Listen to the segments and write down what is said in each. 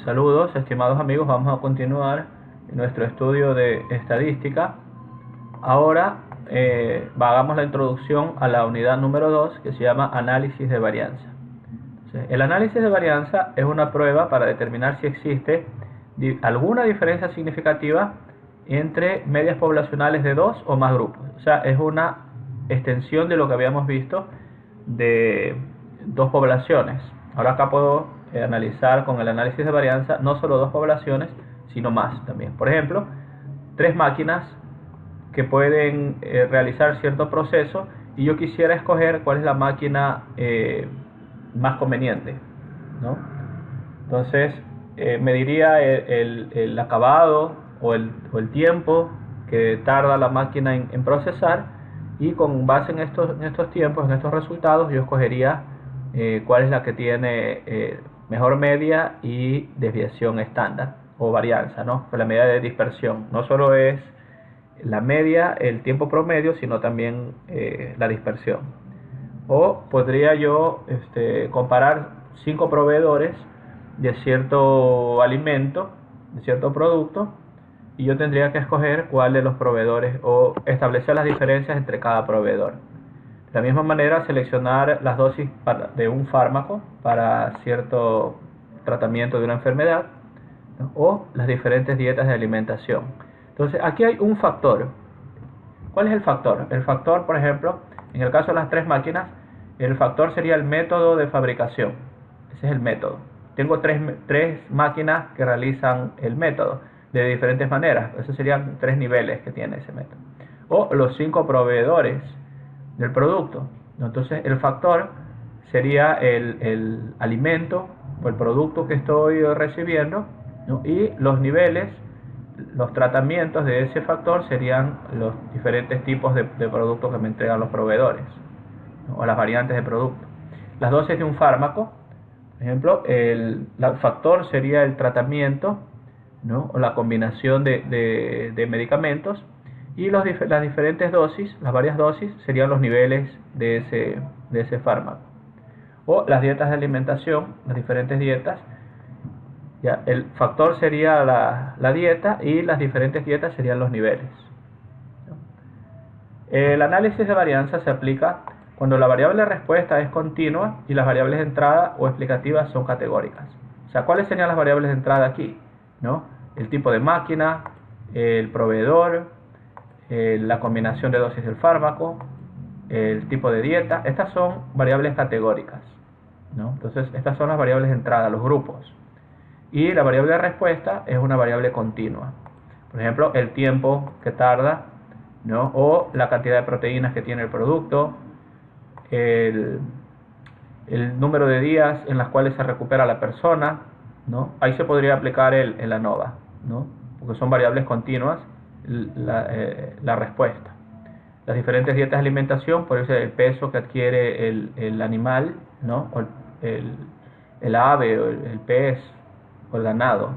Saludos, estimados amigos, vamos a continuar nuestro estudio de estadística. Ahora hagamos la introducción a la unidad número 2 que se llama análisis de varianza. El análisis de varianza es una prueba para determinar si existe alguna diferencia significativa entre medias poblacionales de dos o más grupos. O sea, es una extensión de lo que habíamos visto de dos poblaciones. Ahora acá puedo analizar con el análisis de varianza no solo dos poblaciones, sino más también. Por ejemplo, tres máquinas que pueden realizar cierto proceso y yo quisiera escoger cuál es la máquina más conveniente, ¿no? Entonces mediría el acabado o el tiempo que tarda la máquina en procesar, y con base en estos tiempos, en estos resultados, yo escogería cuál es la que tiene mejor media y desviación estándar o varianza, ¿no? Pues la medida de dispersión no solo es la media, el tiempo promedio, sino también la dispersión. O podría yo comparar 5 proveedores de cierto alimento, de cierto producto, y yo tendría que escoger cuál de los proveedores o establecer las diferencias entre cada proveedor. De la misma manera, seleccionar las dosis de un fármaco para cierto tratamiento de una enfermedad, ¿no? O las diferentes dietas de alimentación. Entonces, aquí hay un factor. ¿Cuál es el factor? El factor, por ejemplo, en el caso de las tres máquinas, el factor sería el método de fabricación. Ese es el método. Tengo tres máquinas que realizan el método de diferentes maneras. Esos serían 3 niveles que tiene ese método. O los 5 proveedores del producto. Entonces el factor sería el alimento o el producto que estoy recibiendo, ¿no? Y los niveles, los tratamientos de ese factor serían los diferentes tipos de productos que me entregan los proveedores, ¿no? O las variantes de producto. Las dosis de un fármaco, por ejemplo, el factor sería el tratamiento, ¿no? O la combinación de medicamentos, y las diferentes dosis, las varias dosis, serían los niveles de ese fármaco. O las dietas de alimentación, las diferentes dietas. Ya, el factor sería la dieta y las diferentes dietas serían los niveles. El análisis de varianza se aplica cuando la variable de respuesta es continua y las variables de entrada o explicativas son categóricas. O sea, ¿cuáles serían las variables de entrada aquí? ¿No? El tipo de máquina, el proveedor, la combinación de dosis del fármaco, el tipo de dieta. Estas son variables categóricas, ¿no? Entonces, estas son las variables de entrada, los grupos. Y la variable de respuesta es una variable continua. Por ejemplo, el tiempo que tarda, ¿no? O la cantidad de proteínas que tiene el producto, el número de días en las cuales se recupera la persona, ¿no? Ahí se podría aplicar el ANOVA, ¿no? Porque son variables continuas la respuesta. Las diferentes dietas de alimentación, por eso el peso que adquiere el animal, ¿no? O el ave, o el pez, o el ganado,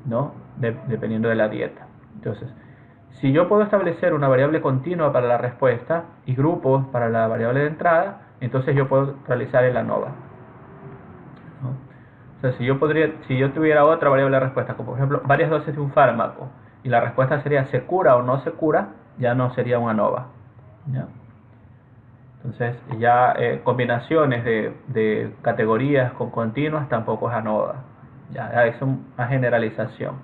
¿no? Dependiendo de la dieta. Entonces, si yo puedo establecer una variable continua para la respuesta y grupos para la variable de entrada, entonces yo puedo realizar el ANOVA, ¿no? O sea, si yo tuviera otra variable de respuesta, como por ejemplo varias dosis de un fármaco, y la respuesta sería se cura o no se cura, ya no sería un ANOVA, ¿ya? Entonces ya combinaciones de categorías con continuas tampoco es ANOVA, ya es una generalización,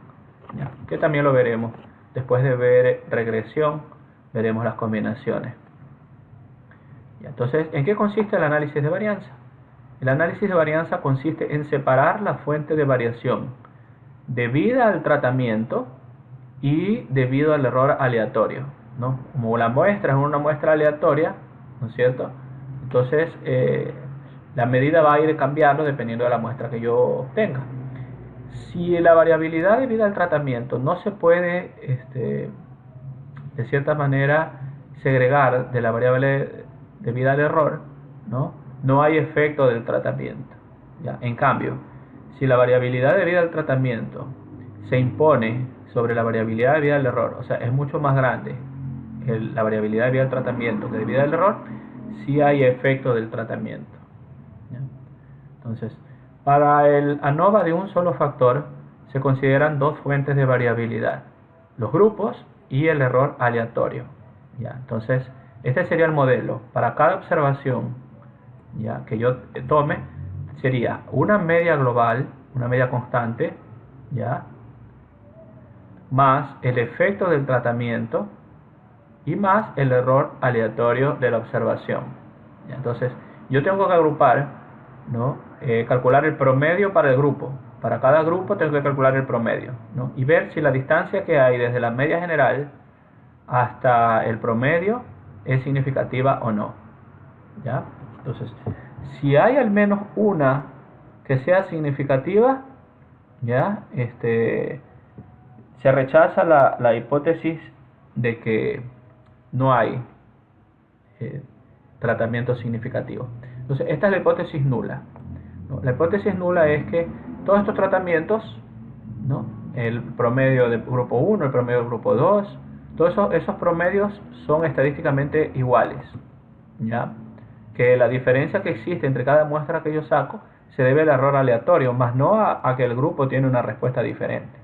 ¿ya? Que también lo veremos. Después de ver regresión, veremos las combinaciones. ¿Ya? Entonces, ¿en qué consiste el análisis de varianza? El análisis de varianza consiste en separar la fuente de variación debida al tratamiento y debido al error aleatorio, ¿no? Como la muestra es una muestra aleatoria, ¿no es cierto? Entonces la medida va a ir cambiando dependiendo de la muestra que yo obtenga. Si la variabilidad debida al tratamiento no se puede de cierta manera segregar de la variable debida al error, no hay efecto del tratamiento, ¿ya? En cambio, si la variabilidad debida al tratamiento se impone sobre la variabilidad debida al error, o sea, es mucho más grande la variabilidad debida al tratamiento que debida al error, sí hay efecto del tratamiento, ¿ya? Entonces, para el ANOVA de un solo factor, se consideran dos fuentes de variabilidad: los grupos y el error aleatorio. ¿Ya? Entonces, este sería el modelo. Para cada observación, ¿ya?, que yo tome, sería una media global, una media constante, ¿ya?, más el efecto del tratamiento y más el error aleatorio de la observación. ¿Ya? Entonces, yo tengo que agrupar, ¿no?, calcular el promedio para el grupo. Para cada grupo tengo que calcular el promedio, ¿no?, y ver si la distancia que hay desde la media general hasta el promedio es significativa o no. ¿Ya? Entonces, si hay al menos una que sea significativa, ¿ya?, se rechaza la hipótesis de que no hay tratamiento significativo. Entonces, esta es la hipótesis nula, ¿no? La hipótesis nula es que todos estos tratamientos, ¿no?, el promedio del grupo 1, el promedio del grupo 2, todos esos promedios son estadísticamente iguales, ¿ya?, que la diferencia que existe entre cada muestra que yo saco se debe al error aleatorio, más no a que el grupo tiene una respuesta diferente.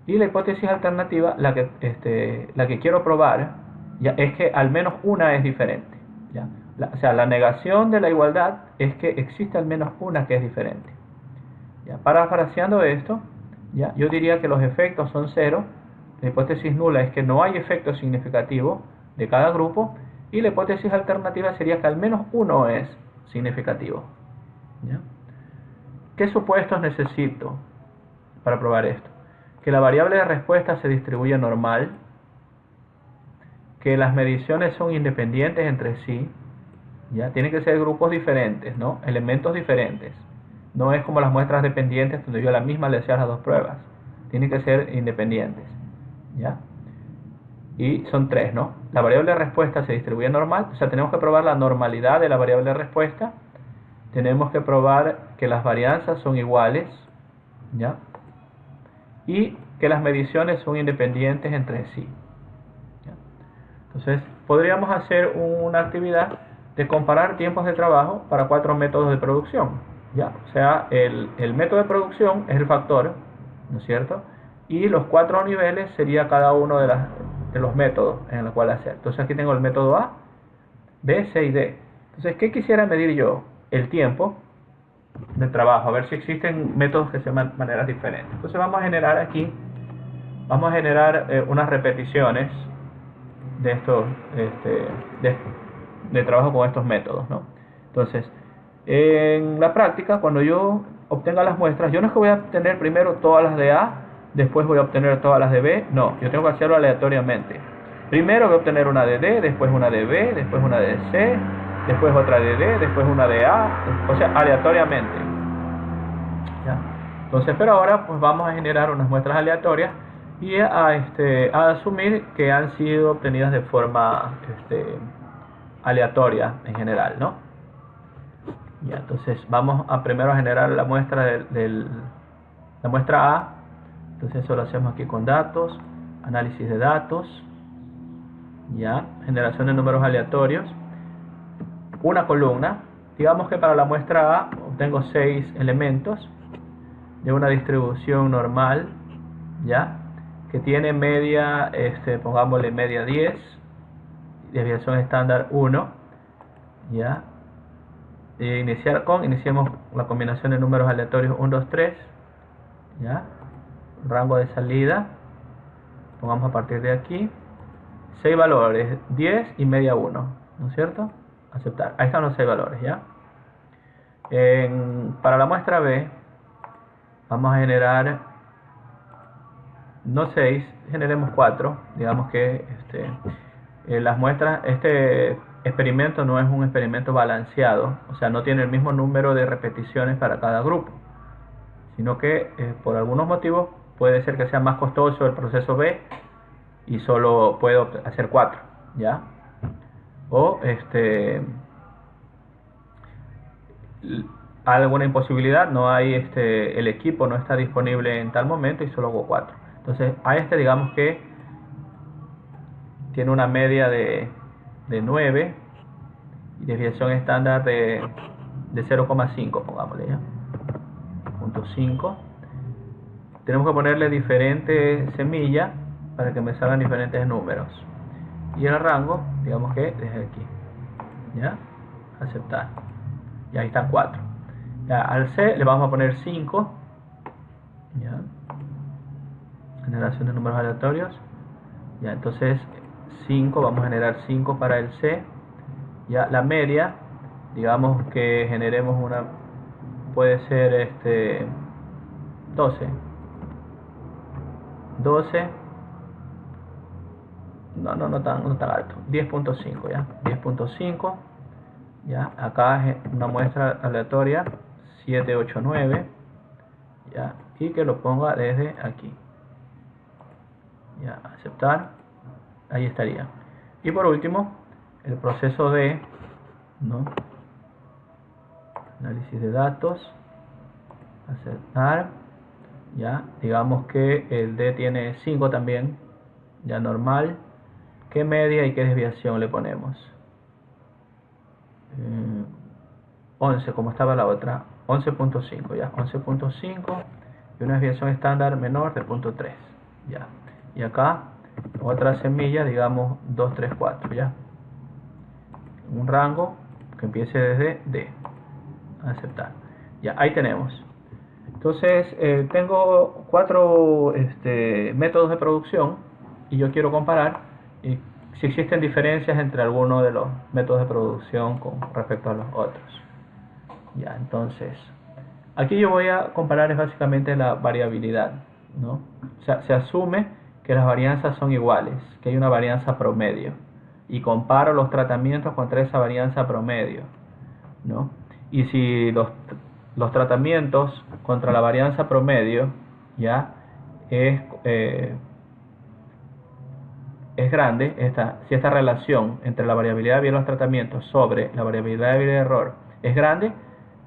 Y la hipótesis alternativa, la que quiero probar, ¿ya?, es que al menos una es diferente, ¿ya? O sea, la negación de la igualdad es que existe al menos una que es diferente, ¿ya? Parafraseando esto, ¿ya?, yo diría que los efectos son cero. La hipótesis nula es que no hay efecto significativo de cada grupo, y la hipótesis alternativa sería que al menos uno es significativo, ¿ya? ¿Qué supuestos necesito para probar esto? Que la variable de respuesta se distribuye normal, que las mediciones son independientes entre sí, ¿ya? Tienen que ser grupos diferentes, ¿no?, elementos diferentes. No es como las muestras dependientes donde yo a la misma le hacía las dos pruebas. Tienen que ser independientes, ¿ya? Y son tres, ¿no? La variable de respuesta se distribuye normal, o sea, tenemos que probar la normalidad de la variable de respuesta. Tenemos que probar que las varianzas son iguales, ¿ya?, y que las mediciones son independientes entre sí, ¿ya? Entonces, podríamos hacer una actividad de comparar tiempos de trabajo para 4 métodos de producción, ¿ya? O sea, el método de producción es el factor, ¿no es cierto?, y los 4 niveles sería cada uno de los métodos en los cuales hacer. Entonces, aquí tengo el método A, B, C y D. Entonces, ¿qué quisiera medir yo? El tiempo de trabajo, a ver si existen métodos que se llaman maneras diferentes. Entonces, vamos a generar aquí, unas repeticiones de estos, de trabajo con estos métodos, ¿no? Entonces, en la práctica, cuando yo obtenga las muestras, yo no es que voy a obtener primero todas las de A, después voy a obtener todas las de B. No, yo tengo que hacerlo aleatoriamente. Primero voy a obtener una de D, después una de B, después una de C, después otra de D, después una de A, o sea, aleatoriamente, ¿ya? Entonces, pero ahora pues vamos a generar unas muestras aleatorias y a asumir que han sido obtenidas de forma aleatoria en general, ¿no? Ya, entonces vamos a primero a generar la muestra la muestra A. Entonces eso lo hacemos aquí con datos, análisis de datos, ya, generación de números aleatorios, una columna. Digamos que para la muestra A obtengo 6 elementos de una distribución normal, ya, que tiene media, pongámosle media 10, desviación estándar 1, ya. Iniciemos la combinación de números aleatorios 1, 2, 3, ya. Rango de salida, pongamos a partir de aquí 6 valores, 10 y media 1, ¿no es cierto? Aceptar. Ahí están los 6 valores, ¿ya? Para la muestra B vamos a generar no 6, generemos 4. Digamos que las muestras, este experimento no es un experimento balanceado, o sea, no tiene el mismo número de repeticiones para cada grupo, sino que por algunos motivos puede ser que sea más costoso el proceso B y solo puedo hacer 4, ¿ya? O alguna imposibilidad, no hay el equipo no está disponible en tal momento y solo hago 4. Entonces a digamos que tiene una media de 9 y desviación estándar de 0,5, pongámosle, ¿ya? 0.5. tenemos que ponerle diferentes semillas para que me salgan diferentes números. Y el rango, digamos que desde aquí, ¿ya? Aceptar. Y ahí están 4. Ya, al C le vamos a poner 5, ¿ya? Generación de números aleatorios. Ya, entonces 5, vamos a generar 5 para el C. Ya, la media, digamos que generemos una, puede ser 12. No tan alto, 10.5, ya, 10.5, ya, acá es una muestra aleatoria 789, ya, y que lo ponga desde aquí, ya, aceptar, ahí estaría. Y por último, el proceso de, ¿no? Análisis de datos, aceptar, ya, digamos que el D tiene 5 también, ya, normal. ¿Qué media y qué desviación le ponemos? 11, como estaba la otra, 11.5, ya, 11.5, y una desviación estándar menor de 0.3, ya. Y acá otra semilla, digamos 2, 3, 4, ya. Un rango que empiece desde D. Aceptar. Ya, ahí tenemos. Entonces, tengo 4 métodos de producción y yo quiero comparar y si existen diferencias entre algunos de los métodos de producción con respecto a los otros. Ya, entonces, aquí yo voy a comparar es básicamente la variabilidad, ¿no? O sea, se asume que las varianzas son iguales, que hay una varianza promedio, y comparo los tratamientos contra esa varianza promedio, ¿no? Y si los tratamientos contra la varianza promedio, ya, es grande, si esta relación entre la variabilidad de los tratamientos sobre la variabilidad de error es grande,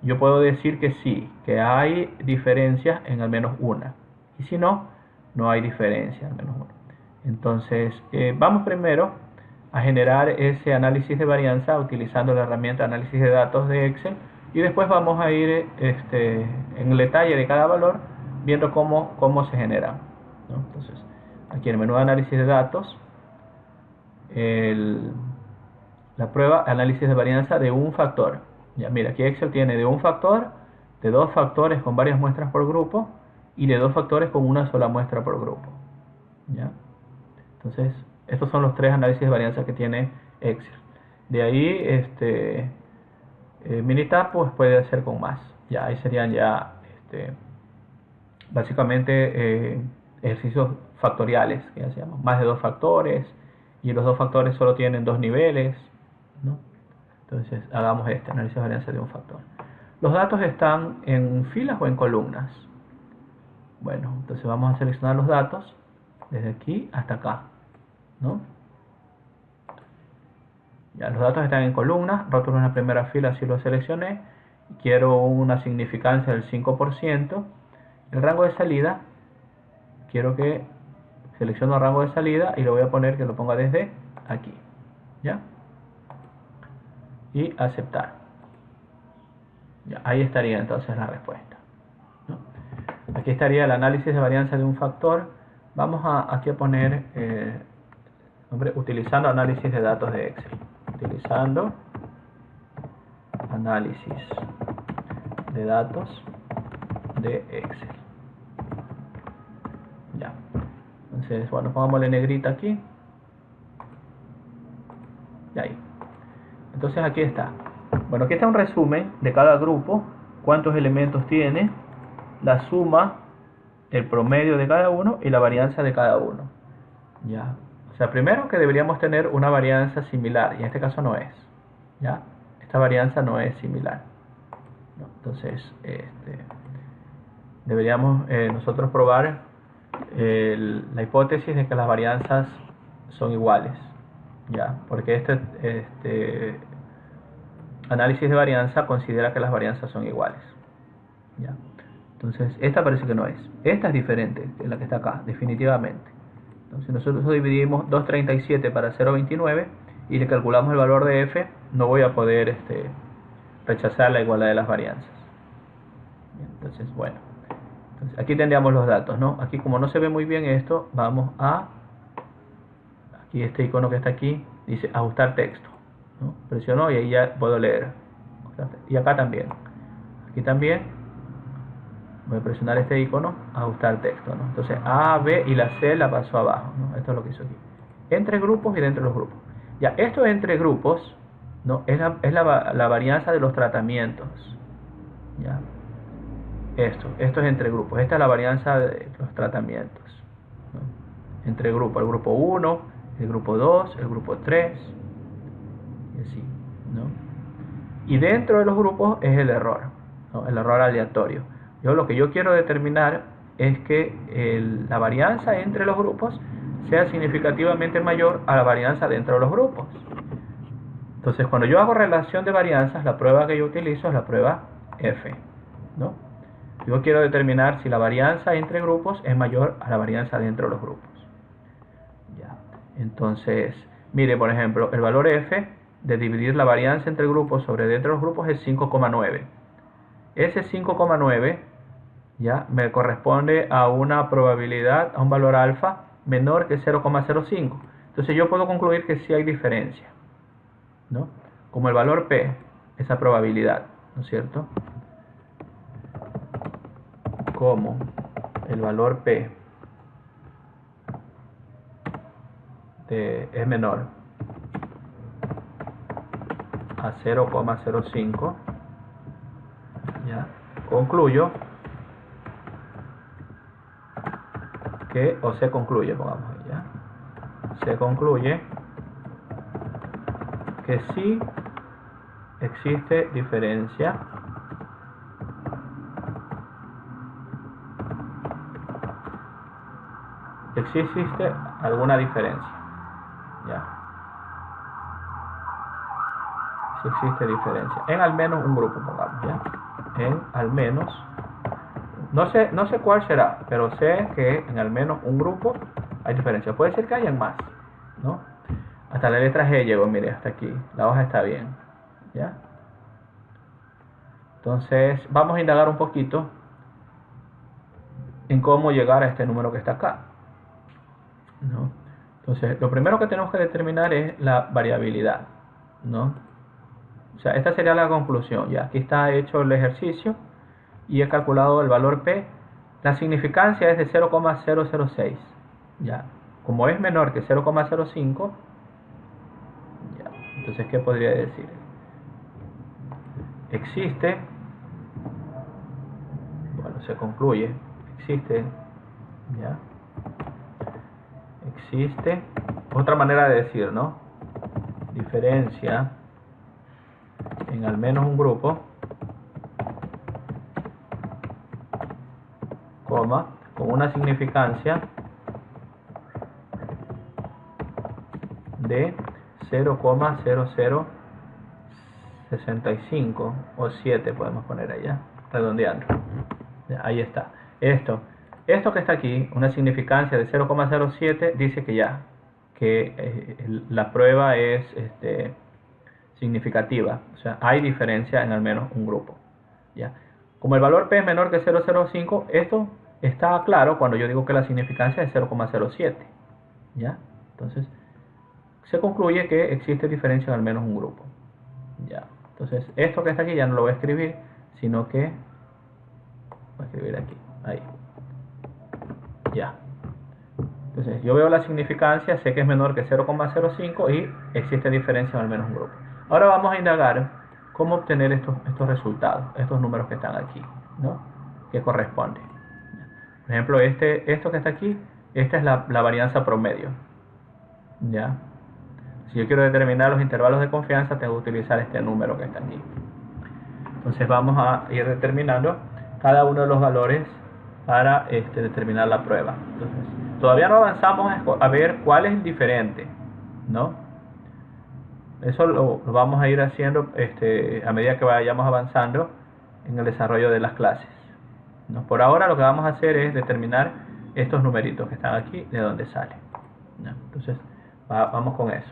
yo puedo decir que sí, que hay diferencias en al menos una. Y si no, no hay diferencia en al menos una. Entonces, vamos primero a generar ese análisis de varianza utilizando la herramienta de análisis de datos de Excel y después vamos a ir en el detalle de cada valor viendo cómo se genera, ¿no? Entonces, aquí en el menú de análisis de datos, la prueba análisis de varianza de un factor. Ya, mira, aquí Excel tiene de un factor, de 2 factores con varias muestras por grupo y de 2 factores con una sola muestra por grupo. ¿Ya? Entonces, estos son los 3 análisis de varianza que tiene Excel. De ahí, Minitab pues puede hacer con más. Ya, ahí serían ya básicamente ejercicios factoriales, que ya se llaman, más de 2 factores, y los 2 factores solo tienen 2 niveles, ¿no? Entonces hagamos análisis de varianza de un factor. ¿Los datos están en filas o en columnas? Bueno, entonces vamos a seleccionar los datos desde aquí hasta acá, ¿no? Ya, los datos están en columnas, rótulo en la primera fila, si lo seleccioné, quiero una significancia del 5%, el rango de salida, quiero que selecciono el rango de salida y lo voy a poner que lo ponga desde aquí, ¿ya? Y aceptar. Ya, ahí estaría entonces la respuesta, ¿no? Aquí estaría el análisis de varianza de un factor. Vamos aquí a poner utilizando análisis de datos de Excel. Utilizando análisis de datos de Excel. Ya. Entonces, bueno, pongámosle negrita aquí. Y ahí. Entonces aquí está. Bueno, aquí está un resumen de cada grupo, cuántos elementos tiene, la suma, el promedio de cada uno y la varianza de cada uno. Ya. O sea, primero que deberíamos tener una varianza similar, y en este caso no es. ¿Ya? Esta varianza no es similar. ¿No? Entonces, deberíamos nosotros probar la hipótesis de que las varianzas son iguales. ¿Ya? Porque este análisis de varianza considera que las varianzas son iguales. ¿Ya? Entonces, esta parece que no es. Esta es diferente de la que está acá, definitivamente. Entonces, nosotros dividimos 237 para 0,29 y le calculamos el valor de f, no voy a poder rechazar la igualdad de las varianzas. Entonces, bueno. Entonces, aquí tendríamos los datos, ¿no? Aquí como no se ve muy bien esto, vamos a, aquí este icono que está aquí, dice ajustar texto, ¿no? Presiono y ahí ya puedo leer. Y acá también. Aquí también voy a presionar este icono, ajustar texto, ¿no? Entonces A, B y la C la paso abajo, ¿no? Esto es lo que hizo aquí. Entre grupos y dentro de los grupos. Ya, esto entre grupos, ¿no? Es la varianza de los tratamientos. ¿Ya? Esto es entre grupos. Esta es la varianza de los tratamientos, ¿no? Entre grupos. El grupo 1, el grupo 2, el grupo 3. Y así, ¿no? Y dentro de los grupos es el error, ¿no? El error aleatorio. Lo que yo quiero determinar es que la varianza entre los grupos sea significativamente mayor a la varianza dentro de los grupos. Entonces, cuando yo hago relación de varianzas, la prueba que yo utilizo es la prueba F, ¿no? Yo quiero determinar si la varianza entre grupos es mayor a la varianza dentro de los grupos. Ya. Entonces, mire, por ejemplo, el valor F de dividir la varianza entre grupos sobre dentro de los grupos es 5,9. Ese 5,9 ya me corresponde a una probabilidad, a un valor alfa menor que 0,05. Entonces yo puedo concluir que sí hay diferencia, ¿no? Como el valor P, esa probabilidad, ¿no es cierto? Como el valor P es menor a 0,05, ¿ya? Concluyo que, o se concluye, pongamos ahí, ¿ya? Se concluye que sí existe diferencia existe alguna diferencia, ¿ya? Si existe diferencia en al menos un grupo, pongamos, ¿ya? En al menos, no sé cuál será, pero sé que en al menos un grupo hay diferencia. Puede ser que hayan más, ¿no? Hasta la letra G llegó, mire, hasta aquí. La hoja está bien, ¿ya? Entonces, vamos a indagar un poquito en cómo llegar a este número que está acá, ¿no? Entonces, lo primero que tenemos que determinar es la variabilidad, ¿no? O sea, esta sería la conclusión. Ya, aquí está hecho el ejercicio y he calculado el valor P. La significancia es de 0,006. Ya, como es menor que 0,05, ya, entonces, ¿qué podría decir? Existe, bueno, se concluye, existe, ya, existe, otra manera de decir, ¿no? Diferencia en al menos un grupo, coma, con una significancia de 0,0065 o 7 podemos poner allá, redondeando. Ahí está. Esto que está aquí, una significancia de 0,07, dice que ya, que la prueba es significativa, o sea, hay diferencia en al menos un grupo, ¿ya? Como el valor P es menor que 0,05, esto está claro cuando yo digo que la significancia es 0,07, ¿ya? Entonces, se concluye que existe diferencia en al menos un grupo, ¿ya? Entonces, esto que está aquí ya no lo voy a escribir, sino que voy a escribir aquí, ahí, ya. Entonces, yo veo la significancia, sé que es menor que 0,05 y existe diferencia en al menos un grupo. Ahora vamos a indagar cómo obtener estos resultados, estos números que están aquí, ¿no? Que corresponden. Por ejemplo, esto que está aquí, esta es la varianza promedio, ¿ya? Si yo quiero determinar los intervalos de confianza, tengo que utilizar este número que está aquí. Entonces vamos a ir determinando cada uno de los valores para determinar la prueba. Entonces, todavía no avanzamos a ver cuál es el diferente, ¿no? Eso lo vamos a ir haciendo a medida que vayamos avanzando en el desarrollo de las clases, ¿no? Por ahora lo que vamos a hacer es determinar estos numeritos que están aquí, de dónde salen, ¿no? Entonces vamos con eso.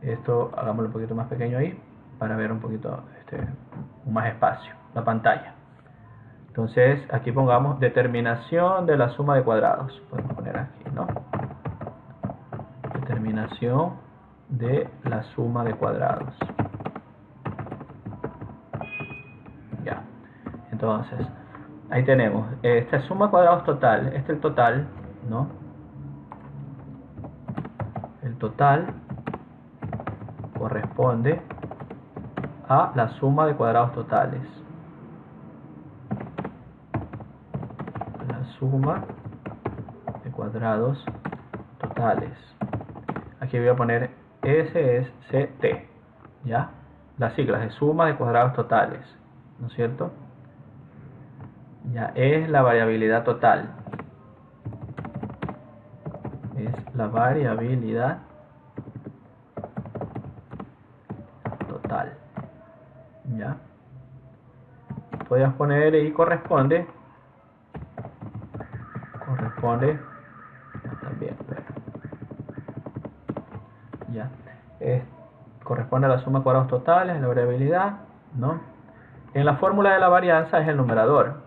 Esto hagámoslo un poquito más pequeño ahí para ver un poquito más espacio, la pantalla. Entonces aquí pongamos determinación de la suma de cuadrados. Podemos poner aquí, ¿no? Determinación de la suma de cuadrados. Ya. Entonces, ahí tenemos. Esta suma de cuadrados total. Este es el total, ¿no? El total corresponde a la suma de cuadrados totales. La suma de cuadrados totales. Aquí voy a poner SST, ¿ya? Las siglas de suma de cuadrados totales, ¿no es cierto? Ya es la variabilidad total. Es la variabilidad total. ¿Ya? Podrías poner y corresponde también, pero ya corresponde a la suma de cuadrados totales, la variabilidad, ¿no? En la fórmula de la varianza es el numerador.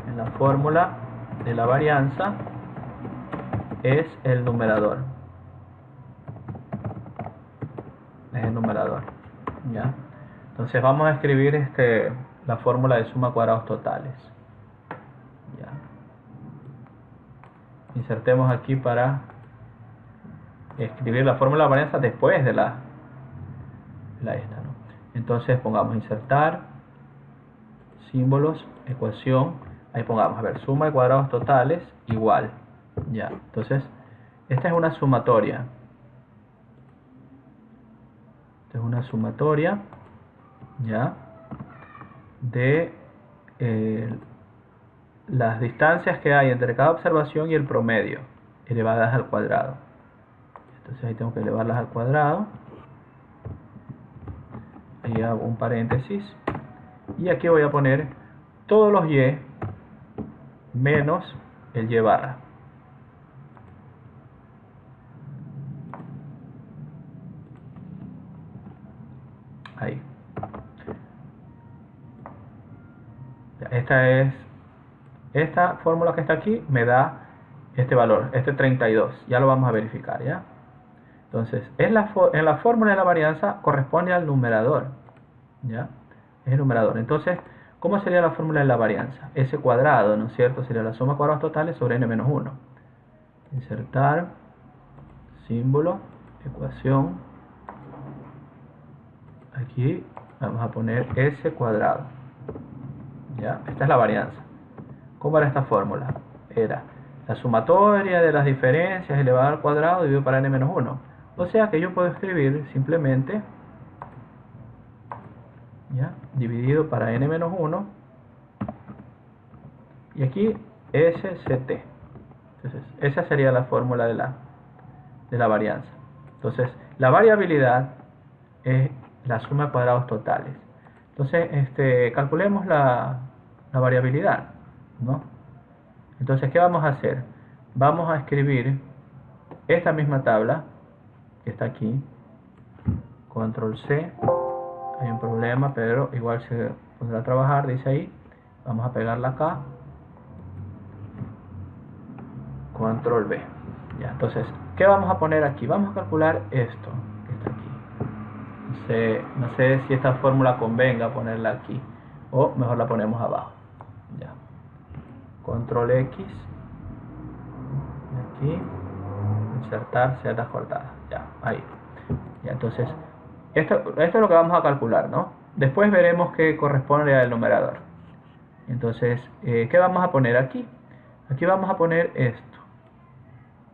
En la fórmula de la varianza es el numerador. Es el numerador, ¿ya? Entonces vamos a escribir la fórmula de suma de cuadrados totales. Ya. Insertemos aquí para escribir la fórmula de varianza después de la esta, ¿no? Entonces pongamos insertar, símbolos, ecuación, ahí pongamos, a ver, suma de cuadrados totales igual, ya. Entonces, esta es una sumatoria. Esta es una sumatoria, ya, de las distancias que hay entre cada observación y el promedio, elevadas al cuadrado. Entonces ahí tengo que elevarlas al cuadrado. Ahí hago un paréntesis. Y aquí voy a poner todos los y menos el y barra. Ahí. Esta fórmula que está aquí me da este valor, este 32. Ya lo vamos a verificar, ¿ya? Entonces, en la fórmula de la varianza corresponde al numerador, ¿ya? Es el numerador. Entonces, ¿cómo sería la fórmula de la varianza? S cuadrado, ¿no es cierto? Sería la suma de cuadrados totales sobre n menos 1. Insertar, símbolo, ecuación. Aquí vamos a poner S cuadrado. ¿Ya? Esta es la varianza. ¿Cómo era esta fórmula? Era la sumatoria de las diferencias elevada al cuadrado dividido para n menos 1. O sea que yo puedo escribir simplemente, ¿ya?, dividido para n menos 1, y aquí SCT. Entonces, esa sería la fórmula de la varianza. Entonces, la variabilidad es la suma de cuadrados totales. Entonces, calculemos la variabilidad, ¿no? Entonces, ¿qué vamos a hacer? Vamos a escribir esta misma tabla que está aquí, control C. Hay un problema, pero igual se podrá trabajar, dice ahí. Vamos a pegarla acá, control B. Ya, entonces, ¿qué vamos a poner aquí? Vamos a calcular esto que está aquí. No sé si esta fórmula convenga ponerla aquí, o mejor la ponemos abajo. Ya. Control X, aquí, insertar celdas cortadas. Ya, ahí. Ya, entonces, esto es lo que vamos a calcular, ¿no? Después veremos qué corresponde al numerador. Entonces, ¿qué vamos a poner aquí? Aquí vamos a poner esto.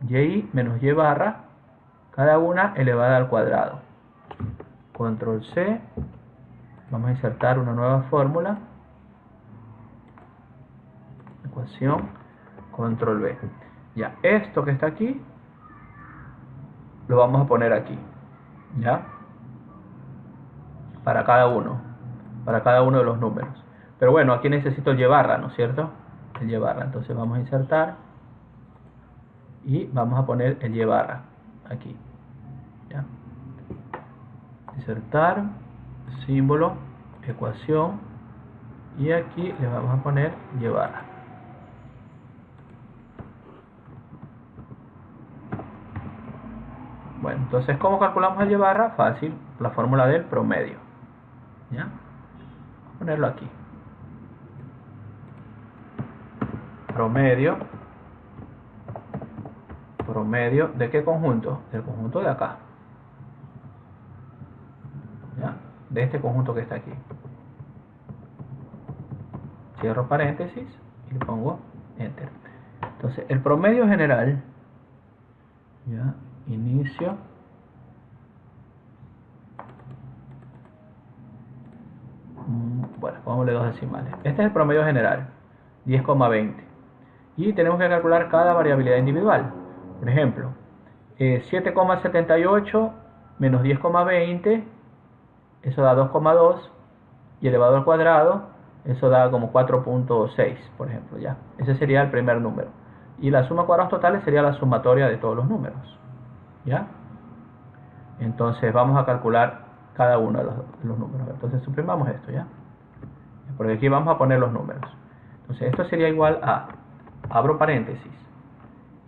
Y menos y barra, cada una elevada al cuadrado. Control C. Vamos a insertar una nueva fórmula. Ecuación. Control B. Ya, esto que está aquí lo vamos a poner aquí. ¿Ya? Para cada uno de los números. Pero bueno, aquí necesito el y barra, ¿no es cierto? El y barra. Entonces vamos a insertar y vamos a poner el y barra aquí. ¿Ya? Insertar, símbolo, ecuación, y aquí le vamos a poner llevar. Bueno, entonces, ¿cómo calculamos el llevar? Fácil, la fórmula del promedio. ¿Ya? Vamos a ponerlo aquí. Promedio. ¿Promedio de qué conjunto? Del conjunto de acá. ¿Ya? De este conjunto que está aquí. Cierro paréntesis y le pongo enter. Entonces, el promedio general, ya, inicio, bueno, pongámosle 2 decimales. Este es el promedio general, 10,20. Y tenemos que calcular cada variabilidad individual. Por ejemplo, 7,78 menos 10,20, eso da 2,2, y elevado al cuadrado, eso da como 4,6, por ejemplo, ya. Ese sería el primer número. Y la suma de cuadrados totales sería la sumatoria de todos los números, ¿ya? Entonces vamos a calcular cada uno de los números. Entonces suprimamos esto, ¿ya? Porque aquí vamos a poner los números. Entonces esto sería igual a, abro paréntesis,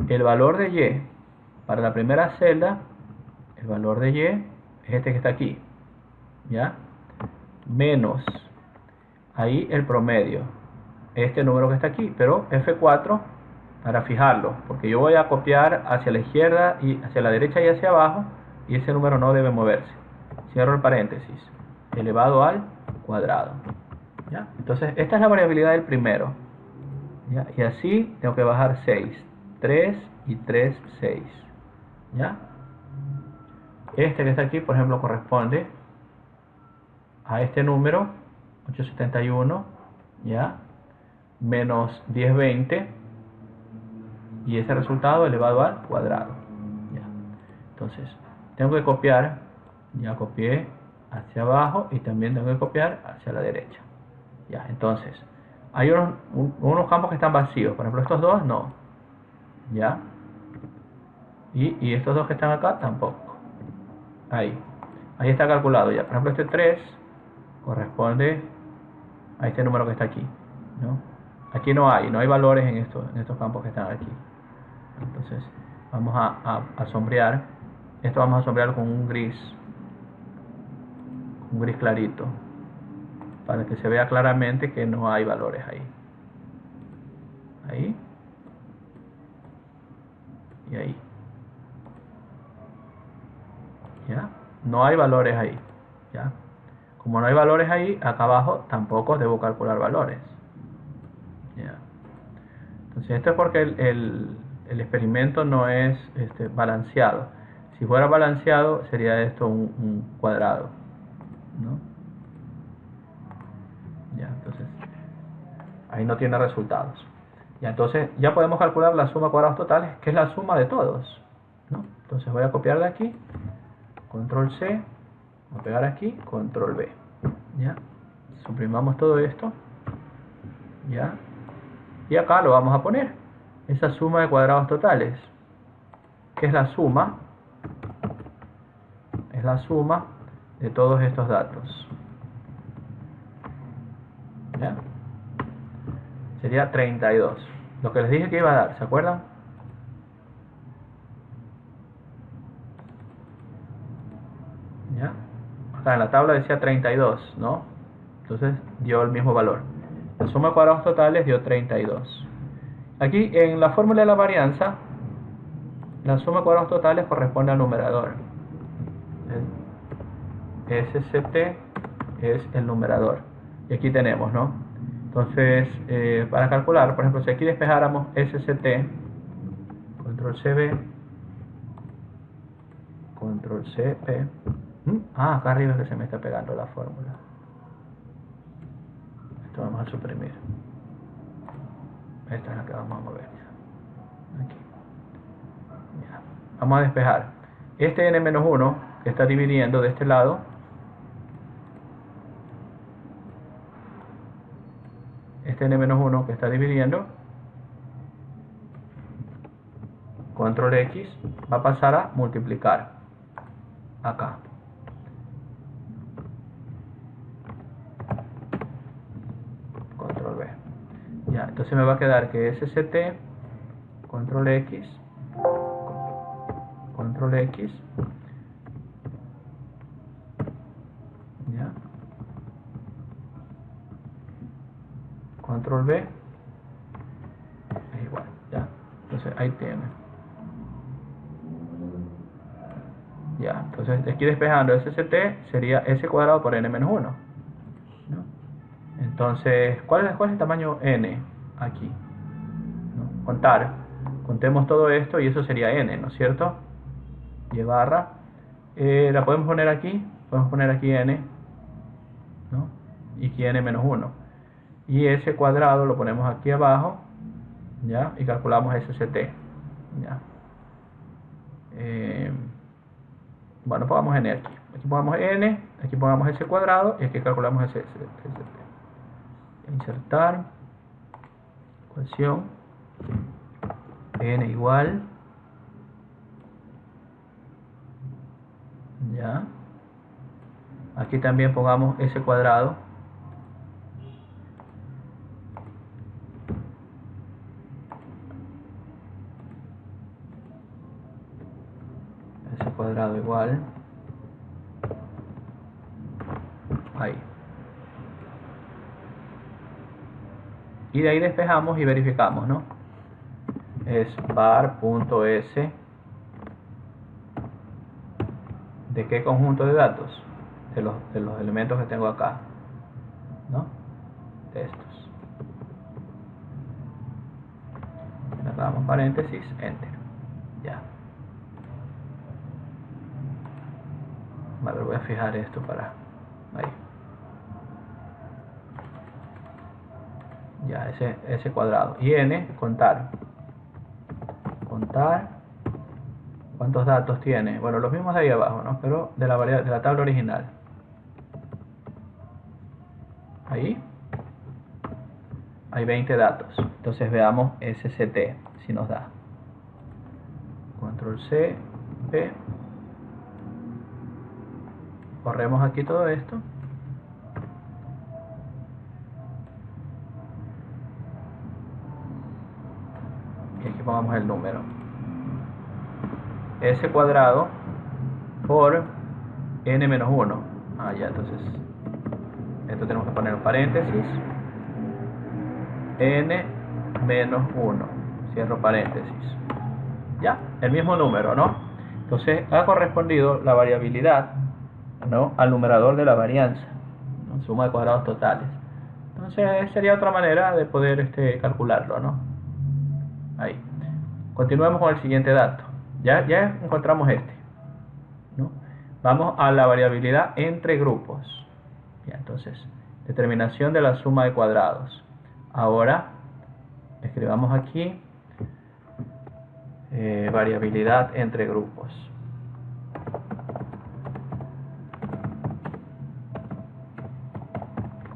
el valor de y para la primera celda, el valor de y es este que está aquí, ¿ya? Menos, ahí el promedio, este número que está aquí, pero F4 para fijarlo, porque yo voy a copiar hacia la izquierda y hacia la derecha y hacia abajo, y ese número no debe moverse. Cierro el paréntesis, elevado al cuadrado, ¿ya? Entonces esta es la variabilidad del primero, ¿ya? Y así tengo que bajar 6, 3 y 3, 6, ¿ya? Este que está aquí, por ejemplo, corresponde a este número, 871, ¿ya? Menos 1020, y ese resultado elevado al cuadrado, ¿ya? Entonces, tengo que copiar, ya copié hacia abajo y también tengo que copiar hacia la derecha, ¿ya? Entonces, hay unos campos que están vacíos, por ejemplo, estos dos no, ¿ya? Y estos dos que están acá tampoco. Ahí está calculado ya. Por ejemplo, este 3 corresponde a este número que está aquí, ¿no? Aquí no hay valores en estos campos que están aquí. Entonces vamos a sombrear. Esto vamos a sombrear con un gris clarito, para que se vea claramente que no hay valores ahí. Ahí y ahí, ¿ya? No hay valores ahí, ¿ya? Como no hay valores ahí, acá abajo tampoco debo calcular valores, ¿ya? Entonces esto es porque el experimento no es balanceado. Si fuera balanceado sería esto un cuadrado, ¿no? Ya, entonces ahí no tiene resultados. Ya, entonces ya podemos calcular la suma de cuadrados totales, que es la suma de todos, ¿no? Entonces voy a copiar de aquí, control C, voy a pegar aquí, control V, ¿ya? Suprimamos todo esto, ¿ya? Y acá lo vamos a poner, esa suma de cuadrados totales, que es la suma de todos estos datos, ¿ya? Sería 32, lo que les dije que iba a dar, ¿se acuerdan? ¿Ya? Acá en la tabla decía 32, ¿no? Entonces dio el mismo valor. La suma de cuadrados totales dio 32. Aquí en la fórmula de la varianza, la suma de cuadrados totales corresponde al numerador. SCT es el numerador. Y aquí tenemos, ¿no? Entonces, para calcular, por ejemplo, si aquí despejáramos SCT, control CB, control CP. Acá arriba es que se me está pegando la fórmula. Esto vamos a suprimir. Esta es la que vamos a mover. Aquí. Ya. Vamos a despejar. Este n-1 que está dividiendo de este lado, este n-1 que está dividiendo, control X, va a pasar a multiplicar acá. entonces me va a quedar que SCT, control X, ya, control B, es igual, ya, entonces ahí tiene. Ya, entonces aquí despejando SCT sería S cuadrado por N menos 1, ¿no? Entonces, ¿cuál es el tamaño N aquí? ¿No? Contemos todo esto y eso sería N, ¿no es cierto? Y barra, la podemos poner aquí N, ¿no? Y aquí N menos 1. Y S cuadrado lo ponemos aquí abajo, ¿ya? Y calculamos SCT, ¿ya? Bueno, pongamos N aquí. Aquí pongamos N, aquí pongamos S cuadrado y aquí calculamos SCT. Insertar, ecuación, N igual, ya. Aquí también pongamos S cuadrado. S cuadrado igual. Ahí. Y de ahí despejamos y verificamos, ¿no? Es var.s ¿de qué conjunto de datos? De los elementos que tengo acá, ¿no? De estos. Cerramos paréntesis, enter. Ya. Vale, voy a fijar esto para ahí. Ya, ese cuadrado. Y n, contar. ¿Cuántos datos tiene? Bueno, los mismos de ahí abajo, ¿no? Pero de la tabla original. Ahí hay 20 datos. Entonces veamos SCT, si nos da. Control C, P. Corremos aquí todo esto. Y aquí pongamos el número. S cuadrado por N menos 1. Ah, ya, entonces esto tenemos que poner en paréntesis. N menos 1. Cierro paréntesis. Ya, el mismo número, ¿no? Entonces ha correspondido la variabilidad, ¿no?, al numerador de la varianza, ¿no? Suma de cuadrados totales. Entonces sería otra manera de poder calcularlo, ¿no? Ahí. Continuemos con el siguiente dato. Ya encontramos ¿no? Vamos a la variabilidad entre grupos. Ya, entonces, determinación de la suma de cuadrados. Ahora, escribamos aquí variabilidad entre grupos.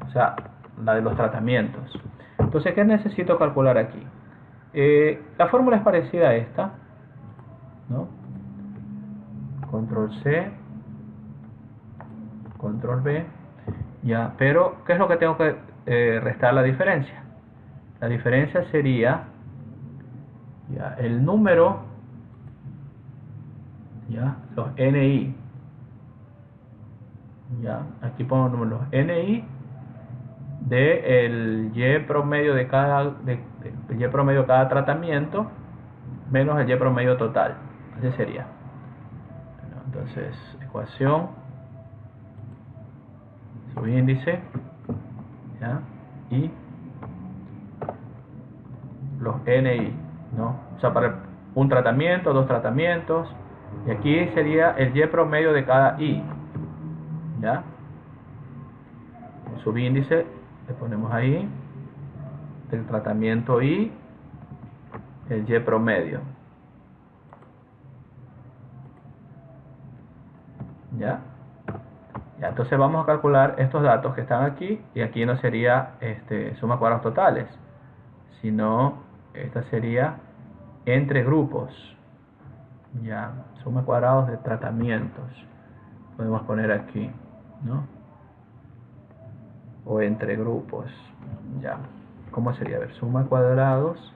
O sea, la de los tratamientos. Entonces, ¿qué necesito calcular aquí? La fórmula es parecida a esta, ¿no? Control C, control B, ya, pero ¿qué es lo que tengo que restar la diferencia? La diferencia sería ya, el número, ya, los NI, ya, aquí pongo los NI de el Y promedio de cada Y promedio de cada tratamiento menos el Y promedio total. Así sería. Entonces, ecuación, subíndice, ¿ya? Y los NI, ¿no? O sea, para un tratamiento, dos tratamientos, y aquí sería el Y promedio de cada I, ¿ya? El subíndice le ponemos ahí del tratamiento I, el Y promedio, ¿ya? Ya, entonces vamos a calcular estos datos que están aquí, y aquí no sería suma de cuadrados totales, sino esta sería entre grupos, ya, suma de cuadrados de tratamientos, podemos poner aquí, ¿no? O entre grupos, ya. ¿Cómo sería? A ver, suma cuadrados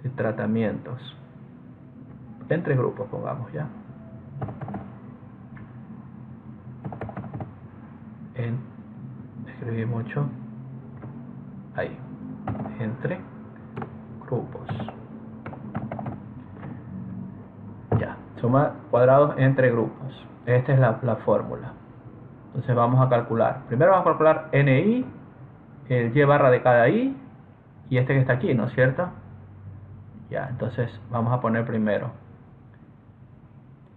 de tratamientos entre grupos, pongamos ya. Escribí mucho. Ahí. Entre grupos. Ya. Suma cuadrados entre grupos. Esta es la fórmula. Entonces vamos a calcular. Primero vamos a calcular NI, el Y barra de cada I, y este que está aquí, ¿no es cierto? Ya, entonces vamos a poner primero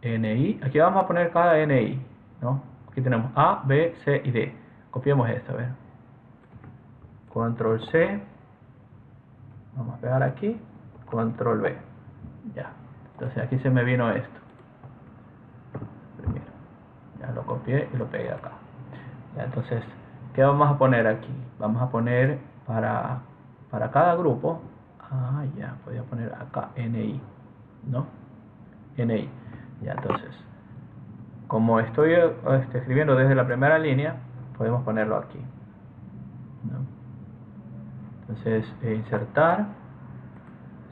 NI. Aquí vamos a poner cada NI, ¿no? Aquí tenemos A, B, C y D. Copiemos esto, a ver. Control C. Vamos a pegar aquí. Control V. Ya. Entonces aquí se me vino esto. Primero. Ya lo copié y lo pegué acá. Ya, entonces, ¿qué vamos a poner aquí? Vamos a poner para cada grupo. Ah, ya, podía poner acá NI, ¿no? NI. Ya, entonces, como estoy escribiendo desde la primera línea, podemos ponerlo aquí, ¿no? Entonces, insertar,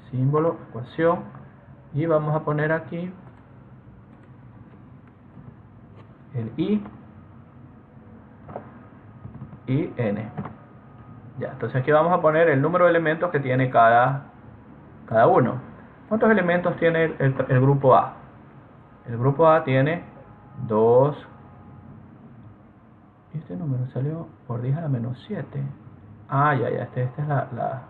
símbolo, ecuación, y vamos a poner aquí el I y N. Ya, entonces aquí vamos a poner el número de elementos que tiene cada uno. ¿Cuántos elementos tiene el grupo A? El grupo A tiene 2. Este número salió por 10 a la menos 7. Ah, ya, esta es la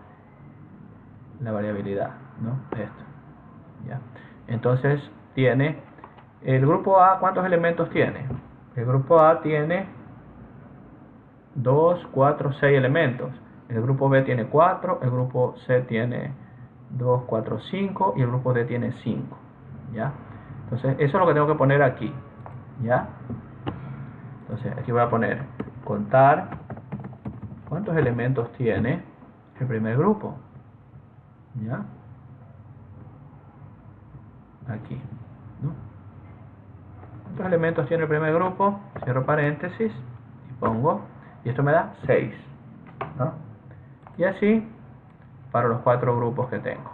variabilidad, ¿no? Esto. Ya. Entonces tiene el grupo A, ¿cuántos elementos tiene? El grupo A tiene 2, 4, 6 elementos. El grupo B tiene 4, el grupo C tiene 2, 4, 5 y el grupo D tiene 5. ¿Ya? Entonces eso es lo que tengo que poner aquí. ¿Ya? Entonces aquí voy a poner contar cuántos elementos tiene el primer grupo. ¿Ya? Aquí, ¿no? ¿Cuántos elementos tiene el primer grupo? Cierro paréntesis y pongo, y esto me da 6, ¿no? Y así para los 4 grupos que tengo.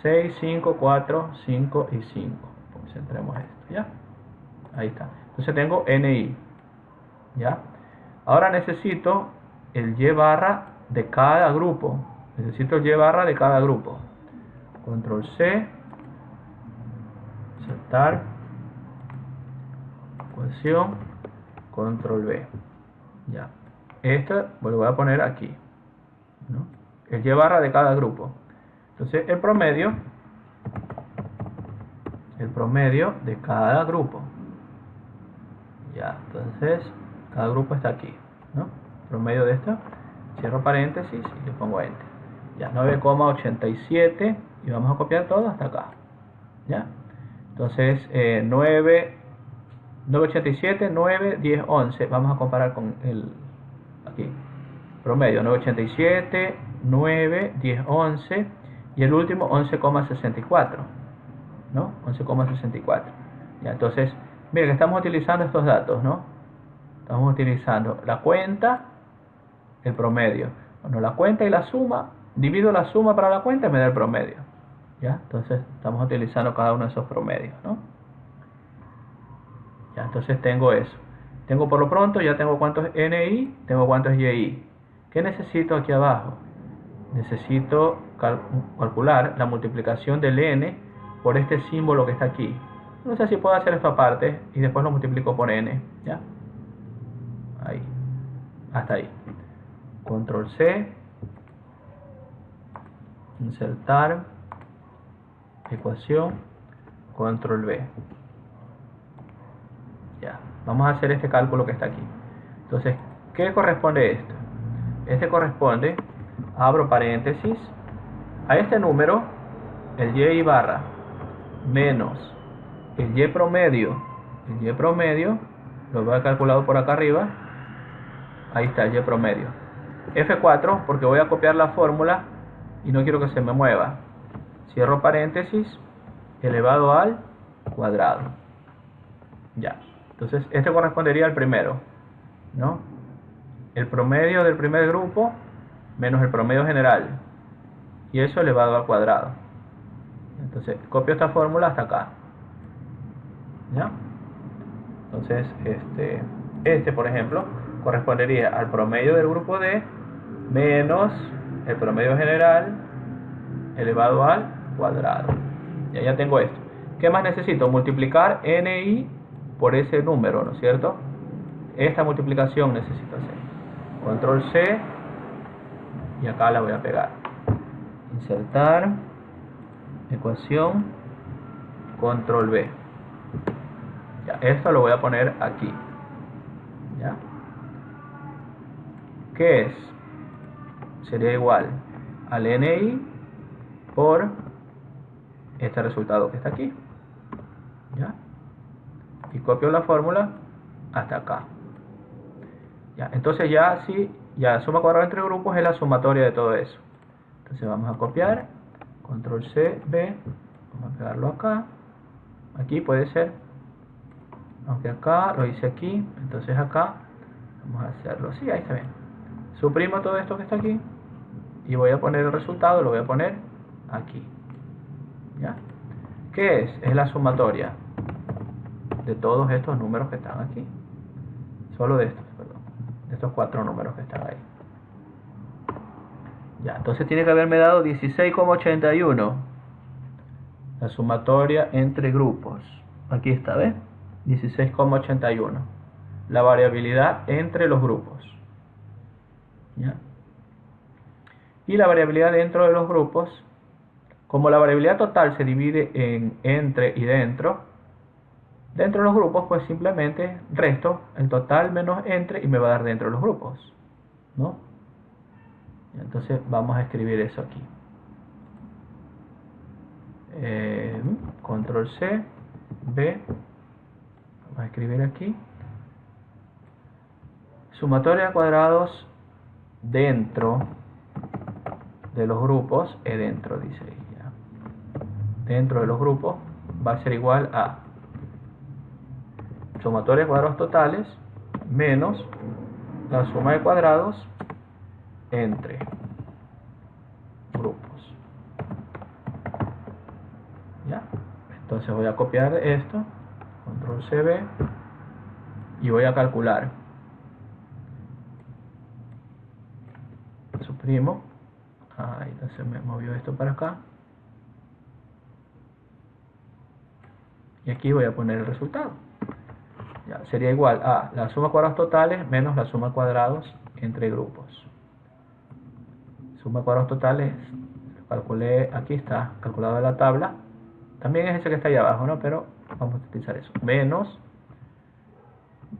6, 5, 4, 5 y 5. Concentremos esto, ¿ya? Ahí está. Entonces tengo NI, ¿ya? Ahora necesito el Y barra de cada grupo. Necesito el Y barra de cada grupo. Control C, insertar, ecuación, control V. Ya. Esta lo voy a poner aquí, ¿no? El Y barra de cada grupo. Entonces el promedio de cada grupo. Ya, entonces cada grupo está aquí, ¿no? Promedio de esto, cierro paréntesis y le pongo enter. Ya, 9,87 y vamos a copiar todo hasta acá. Ya, entonces 9,87, 9, 10, 11. Vamos a comparar con el aquí. Promedio 9,87, 9, 10, 11 y el último 11,64, ¿no? 11,64. Ya, entonces, miren que estamos utilizando estos datos, ¿no? Estamos utilizando la cuenta, el promedio. Bueno, la cuenta y la suma, divido la suma para la cuenta y me da el promedio. ¿Ya? Entonces estamos utilizando cada uno de esos promedios, ¿no? Ya, entonces tengo eso. Tengo por lo pronto, ya tengo cuántos NI, tengo cuántos YI. ¿Qué necesito aquí abajo? Necesito calcular la multiplicación del N por este símbolo que está aquí. No sé si puedo hacer esta parte y después lo multiplico por N. ¿Ya? Ahí. Hasta ahí. Control C. Insertar. Ecuación. Control V. Ya. Vamos a hacer este cálculo que está aquí. Entonces, ¿qué corresponde esto? Este corresponde, abro paréntesis, a este número, el Y barra, menos el Y promedio. El Y promedio, lo voy a calculado por acá arriba. Ahí está el Y promedio. F4, porque voy a copiar la fórmula y no quiero que se me mueva. Cierro paréntesis, elevado al cuadrado. Ya. Entonces, este correspondería al primero, ¿no? El promedio del primer grupo menos el promedio general, y eso elevado al cuadrado. Entonces copio esta fórmula hasta acá, ¿ya? Entonces este por ejemplo correspondería al promedio del grupo D menos el promedio general elevado al cuadrado. Ya tengo esto. ¿Qué más necesito? Multiplicar NI por ese número, ¿no es cierto? Esta multiplicación necesito hacer. Control C y acá la voy a pegar. Insertar, ecuación, control V. Ya, esto lo voy a poner aquí. ¿Ya? ¿Qué es? Sería igual al NI por este resultado que está aquí. ¿Ya? Y copio la fórmula hasta acá. ¿Ya? Entonces ya sí, ya suma cuadrada entre grupos es la sumatoria de todo eso. Entonces vamos a copiar, control C, V, vamos a pegarlo acá. Aquí puede ser, aunque acá lo hice aquí, entonces acá vamos a hacerlo así, ahí está bien. Suprimo todo esto que está aquí y voy a poner el resultado, lo voy a poner aquí. ¿Ya? ¿Qué es? Es la sumatoria de todos estos números que están aquí. Solo de estos, perdón, de estos 4 números que están ahí. Ya, entonces tiene que haberme dado 16,81. La sumatoria entre grupos. Aquí está, ¿ves? 16,81. La variabilidad entre los grupos. ¿Ya? Y la variabilidad dentro de los grupos, como la variabilidad total se divide en entre y dentro de los grupos, pues simplemente resto el total menos entre y me va a dar dentro de los grupos, ¿no? Entonces vamos a escribir eso aquí. Control C, V, vamos a escribir aquí. Sumatoria de cuadrados dentro de los grupos, dentro dice ahí, ¿ya? Dentro de los grupos va a ser igual a sumatoria de cuadrados totales menos la suma de cuadrados entre grupos. ¿Ya? Entonces voy a copiar esto, control CV, y voy a calcular. Suprimo. Ahí se me movió esto para acá. Y aquí voy a poner el resultado. Ya, sería igual a la suma de cuadrados totales menos la suma de cuadrados entre grupos. Suma de cuadrados totales, calculé, aquí está, calculado en la tabla. También es ese que está ahí abajo, ¿no? Pero vamos a utilizar eso. Menos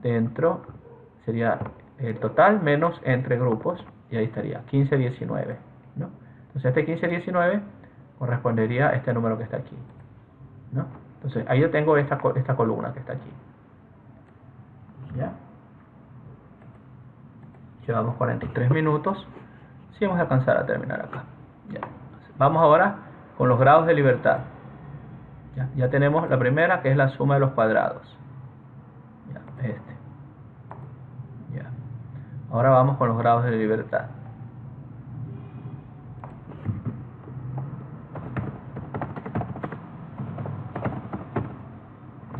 dentro, sería el total menos entre grupos. Y ahí estaría, 15, 19, ¿no? Entonces este 15, 19 correspondería a este número que está aquí, ¿no? Entonces ahí yo tengo esta columna que está aquí. ¿Ya? Llevamos 43 minutos. Sí vamos a alcanzar a terminar acá. Ya. Vamos ahora con los grados de libertad. Ya tenemos la primera, que es la suma de los cuadrados. Ya, Ya. Ahora vamos con los grados de libertad.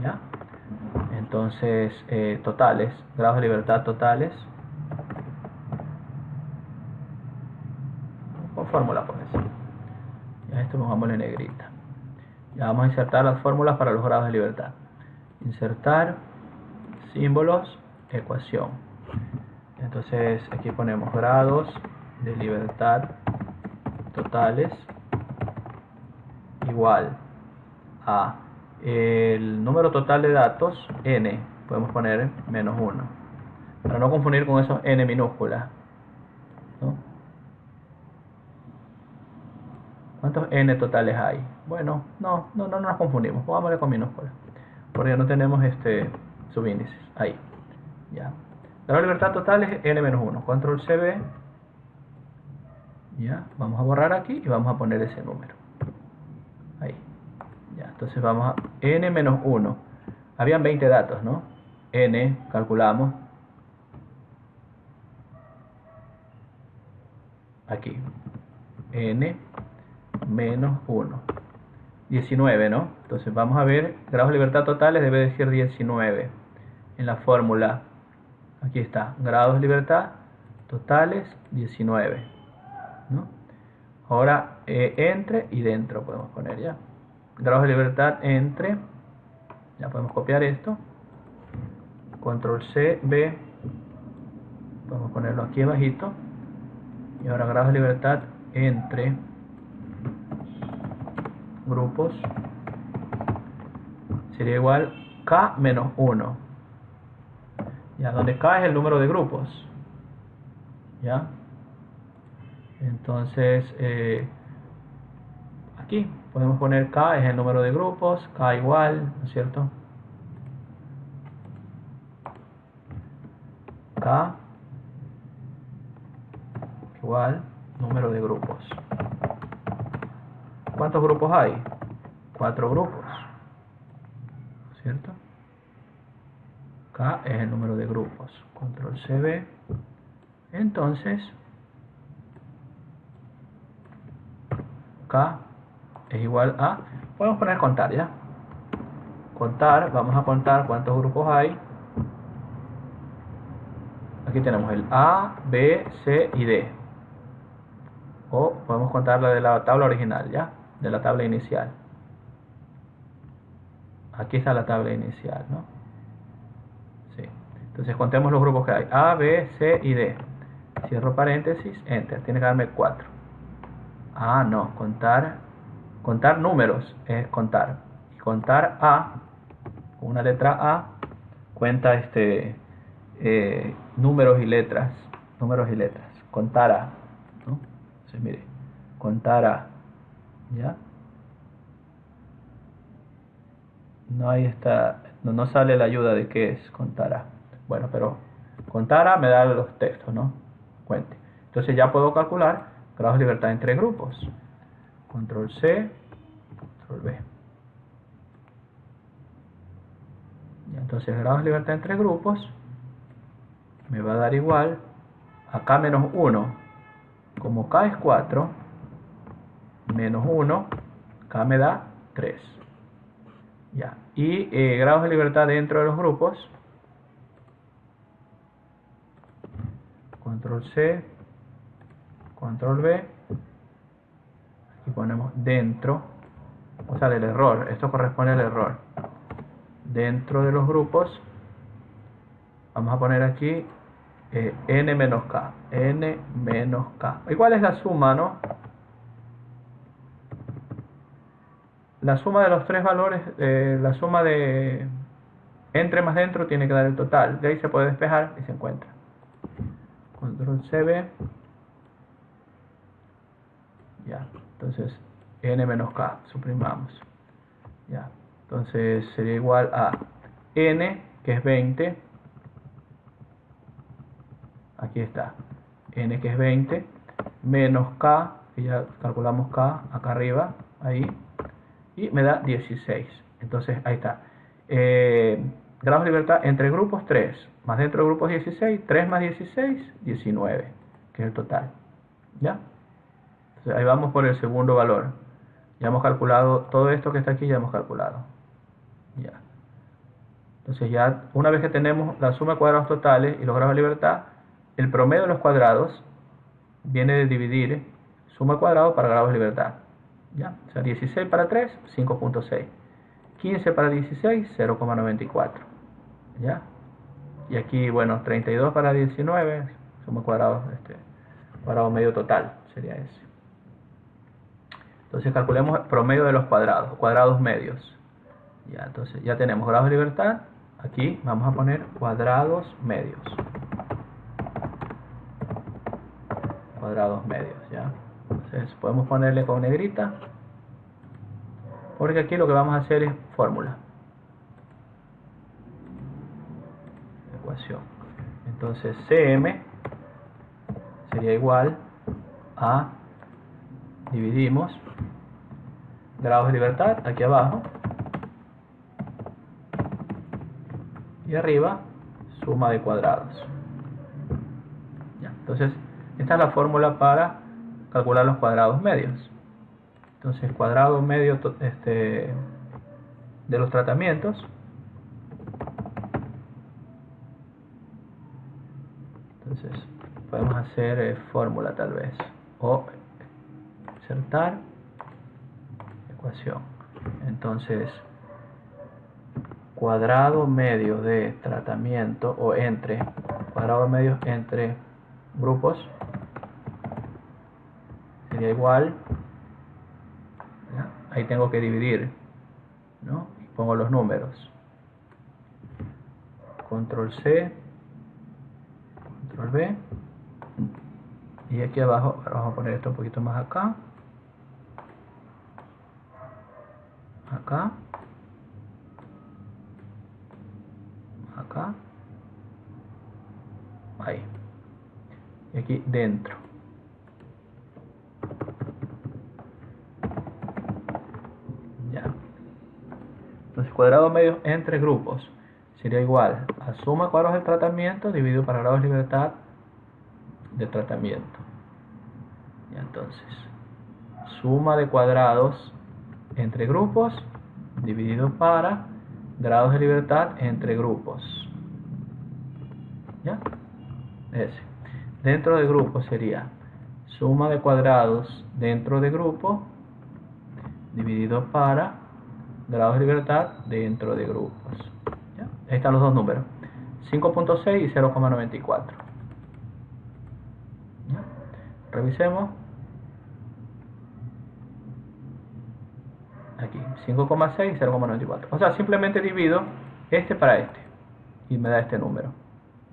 ¿Ya? Entonces, totales, grados de libertad totales. Con fórmula, pues. Ya esto pongámosle en negrita. Ya vamos a insertar las fórmulas para los grados de libertad. Insertar, símbolos, ecuación. Entonces aquí ponemos grados de libertad totales igual a el número total de datos, n, podemos poner menos 1, para no confundir con esos n minúsculas, ¿no? ¿Cuántos n totales hay? Bueno, no nos confundimos, pongámosle con minúsculas, porque no tenemos subíndices, ahí, ya. La libertad total es n-1, control CV, ya, vamos a borrar aquí y vamos a poner ese número, ahí, ya, entonces vamos a n-1, habían 20 datos, ¿no? N, calculamos, aquí, n menos 1. 19, ¿no? Entonces vamos a ver, grados de libertad totales debe decir 19 en la fórmula. Aquí está, grados de libertad totales 19, ¿no? Ahora entre y dentro podemos poner ya. Grados de libertad entre, ya podemos copiar esto. Control C, B, podemos ponerlo aquí abajito. Y ahora grados de libertad entre grupos sería igual K menos 1. Ya, donde K es el número de grupos. Ya. Entonces, aquí podemos poner K es el número de grupos, K igual, ¿no es cierto? K igual número de grupos. ¿Cuántos grupos hay? 4 grupos, ¿cierto? K es el número de grupos. Control CB. Entonces, K es igual a... Podemos poner contar ya. Contar, vamos a contar cuántos grupos hay. Aquí tenemos el A, B, C y D. O podemos contar la de la tabla original ya, de la tabla inicial. Aquí está la tabla inicial, ¿no? Sí. Entonces contemos los grupos que hay. A, B, C y D. Cierro paréntesis, enter. Tiene que darme 4. Ah, no. Contar números es contar. Y contar A, una letra A, cuenta números y letras. Números y letras. Contar A, ¿no? Entonces, mire. Contar A. ¿Ya? No ahí está, no sale la ayuda de qué es contar A. Bueno, pero contar A me da los textos, ¿no? Cuente. Entonces ya puedo calcular grados de libertad entre grupos. Control C, control V. Y entonces grados de libertad entre grupos me va a dar igual a K menos 1. Como K es 4, menos 1, K me da 3. Ya. Y grados de libertad dentro de los grupos. Control C, control V. Aquí ponemos dentro. O sea, del error. Esto corresponde al error. Dentro de los grupos. Vamos a poner aquí N menos K. N menos K. ¿Y cuál es la suma, no? La suma de los tres valores, la suma de entre más dentro tiene que dar el total. De ahí se puede despejar y se encuentra. Control CB. Ya, entonces N menos K, suprimamos. Ya, entonces sería igual a N, que es 20. Aquí está. N, que es 20, menos K, que ya calculamos K acá arriba, ahí. Y me da 16. Entonces ahí está. Grados de libertad entre grupos 3, más dentro de grupos 16, 3 más 16, 19, que es el total. ¿Ya? Entonces ahí vamos por el segundo valor. Ya hemos calculado todo esto que está aquí, ya hemos calculado. Ya. Entonces ya una vez que tenemos la suma de cuadrados totales y los grados de libertad, el promedio de los cuadrados viene de dividir suma de cuadrados para grados de libertad. ¿Ya? O sea, 16 para 3, 5.6. 15 para 16, 0.94. ¿Ya? Y aquí, bueno, 32 para 19, suma cuadrados, cuadrado medio total sería ese. Entonces calculemos el promedio de los cuadrados medios. Ya, entonces ya tenemos grados de libertad. Aquí vamos a poner cuadrados medios. Cuadrados medios, ¿ya? Entonces podemos ponerle con negrita, porque aquí lo que vamos a hacer es fórmula, ecuación. Entonces CM sería igual a, dividimos grados de libertad aquí abajo y arriba suma de cuadrados. Ya, entonces esta es la fórmula para calcular los cuadrados medios. Entonces, cuadrado medio de los tratamientos. Entonces, podemos hacer fórmula tal vez, o insertar ecuación. Entonces, cuadrado medio de tratamiento, o cuadrado medio entre grupos, sería igual, ¿ya? Ahí tengo que dividir, ¿no? Y pongo los números. Control C, Control V, y aquí abajo vamos a poner esto un poquito más acá, acá, acá, ahí, y aquí dentro. Ya. Entonces, cuadrado medio entre grupos sería igual a suma de cuadrados del tratamiento dividido para grados de libertad de tratamiento. Y entonces, suma de cuadrados entre grupos dividido para grados de libertad entre grupos. ¿Ya? Ese. Dentro de grupo sería suma de cuadrados dentro de grupo dividido para grados de libertad dentro de grupos. ¿Ya? Ahí están los dos números, 5.6 y 0,94. ¿Ya? Revisemos. Aquí 5,6 y 0,94. O sea, simplemente divido este para este y me da este número.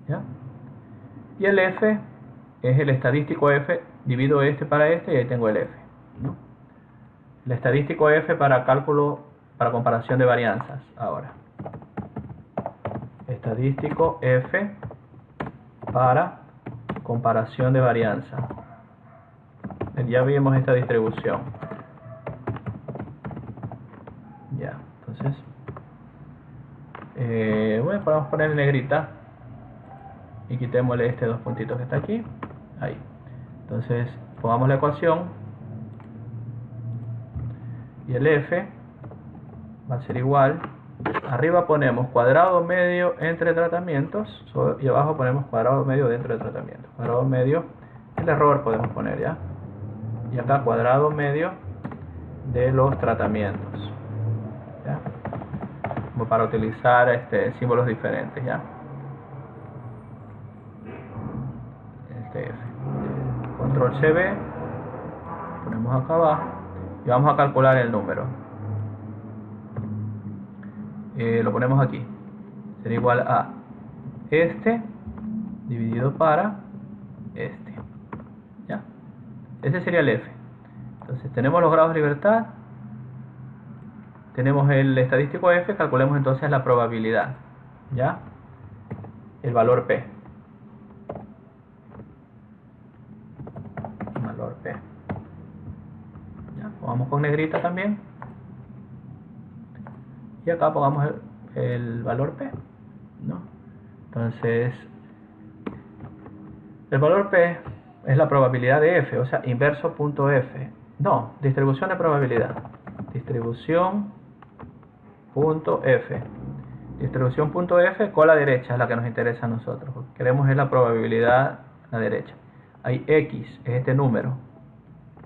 ¿Ya? Y el F es el estadístico F, divido este para este y ahí tengo el F, ¿no? El estadístico F para cálculo, para comparación de varianzas. Ahora, estadístico F para comparación de varianza. Ya vimos esta distribución. Ya, entonces bueno, podemos poner en negrita y quitémosle este dos puntitos que está aquí. Ahí. Entonces pongamos la ecuación y el F va a ser igual, arriba ponemos cuadrado medio entre tratamientos y abajo ponemos cuadrado medio dentro de tratamientos. Cuadrado medio, el error podemos poner, ya, y acá cuadrado medio de los tratamientos, ¿ya? Como para utilizar símbolos diferentes, ya. F. Control CB, ponemos acá abajo y vamos a calcular el número. Lo ponemos aquí, sería igual a este dividido para este, ¿ya? Ese sería el F. Entonces tenemos los grados de libertad, tenemos el estadístico F, calculemos entonces la probabilidad, ¿ya? El valor P. Valor P. ¿Ya? Pongamos con negrita también. Y acá pongamos el valor P, ¿no? Entonces, el valor P es la probabilidad de F, o sea, inverso punto F. No, distribución de probabilidad. Distribución punto F. Distribución punto F con la derecha es la que nos interesa a nosotros. Lo que queremos es la probabilidad a la derecha. Hay X, es este número,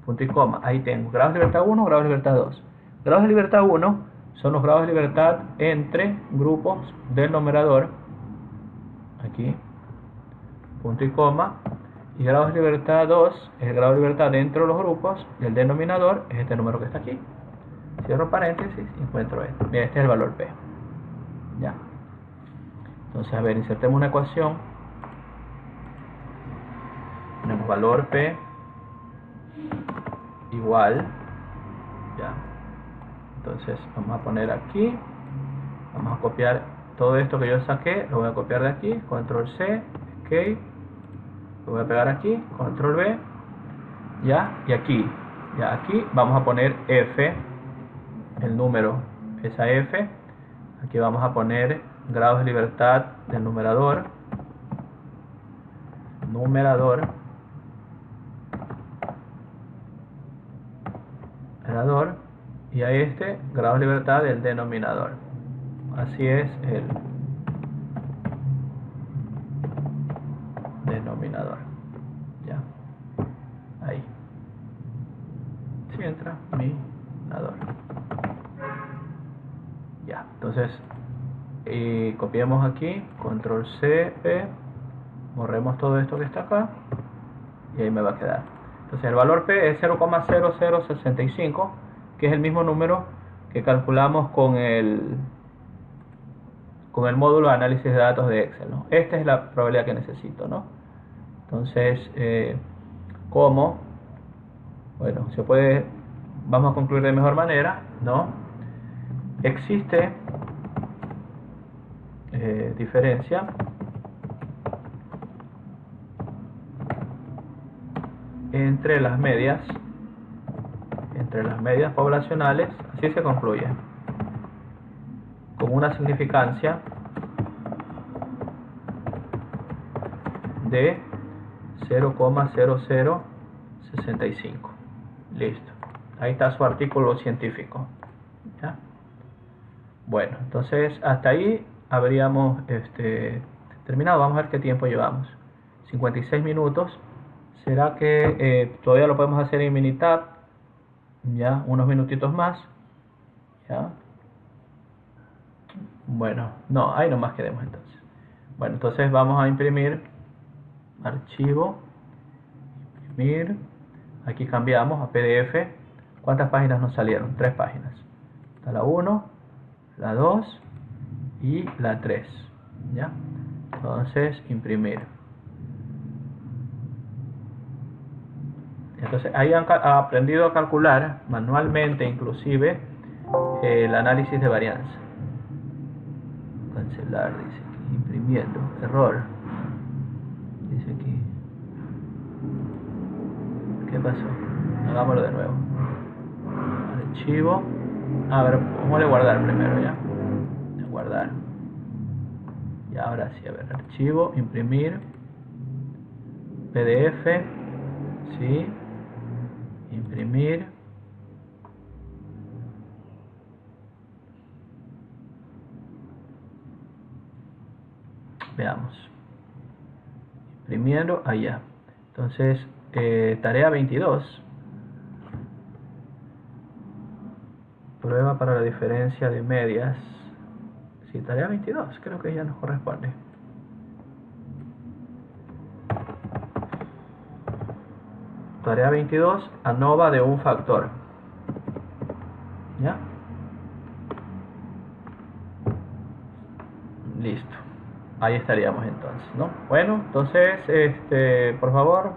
punto y coma. Ahí tengo grados de libertad 1, grados de libertad 2. Grados de libertad 1 son los grados de libertad entre grupos del numerador, aquí, punto y coma, y grados de libertad 2 es el grado de libertad dentro de los grupos del denominador, es este número que está aquí. Cierro paréntesis y encuentro esto. Bien, este es el valor P. Ya. Entonces, a ver, insertemos una ecuación. Tenemos valor P igual, ya. Entonces vamos a poner aquí, vamos a copiar todo esto que yo saqué, lo voy a copiar de aquí, control C, ok, lo voy a pegar aquí, control V, ya, y aquí, ya, aquí vamos a poner F, el número, esa F, aquí vamos a poner grados de libertad del numerador, numerador y a este grados de libertad del denominador. Así es el denominador. Ya. Ahí. Si entra mi denominador. Ya. Entonces, copiamos aquí, control C, P, borremos todo esto que está acá y ahí me va a quedar. Entonces el valor P es 0,0065, que es el mismo número que calculamos con el módulo de análisis de datos de Excel, ¿no? Esta es la probabilidad que necesito, ¿no? Entonces, ¿cómo? Bueno, se puede, vamos a concluir de mejor manera, ¿no? Existe diferencia entre las medias poblacionales, así se concluye, con una significancia de 0,0065. Listo, ahí está su artículo científico. ¿Ya? Bueno, entonces hasta ahí habríamos terminado. Vamos a ver qué tiempo llevamos. 56 minutos. ¿Será que todavía lo podemos hacer en Minitab? Ya, unos minutitos más. Ya. Bueno, no, ahí nomás quedemos entonces. Bueno, entonces vamos a imprimir. Archivo. Imprimir. Aquí cambiamos a PDF. ¿Cuántas páginas nos salieron? 3 páginas. Está la 1, la 2 y la 3. ¿Ya? Entonces, imprimir. Entonces ahí han aprendido a calcular manualmente inclusive el análisis de varianza. Cancelar, dice aquí, imprimiendo, error, dice aquí. ¿Qué pasó? Hagámoslo de nuevo. Archivo. A ver, vamos a guardar primero, ¿ya? Guardar. Y ahora sí, a ver, archivo, imprimir, PDF, sí. Imprimir. Veamos. Imprimiendo allá. Entonces, tarea 22. Prueba para la diferencia de medias. Sí, tarea 22. Creo que ya nos corresponde. Tarea 22, ANOVA de un factor. ¿Ya? Listo. Ahí estaríamos entonces, ¿no? Bueno, entonces, por favor,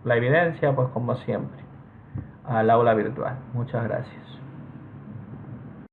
la evidencia, pues como siempre, al aula virtual. Muchas gracias.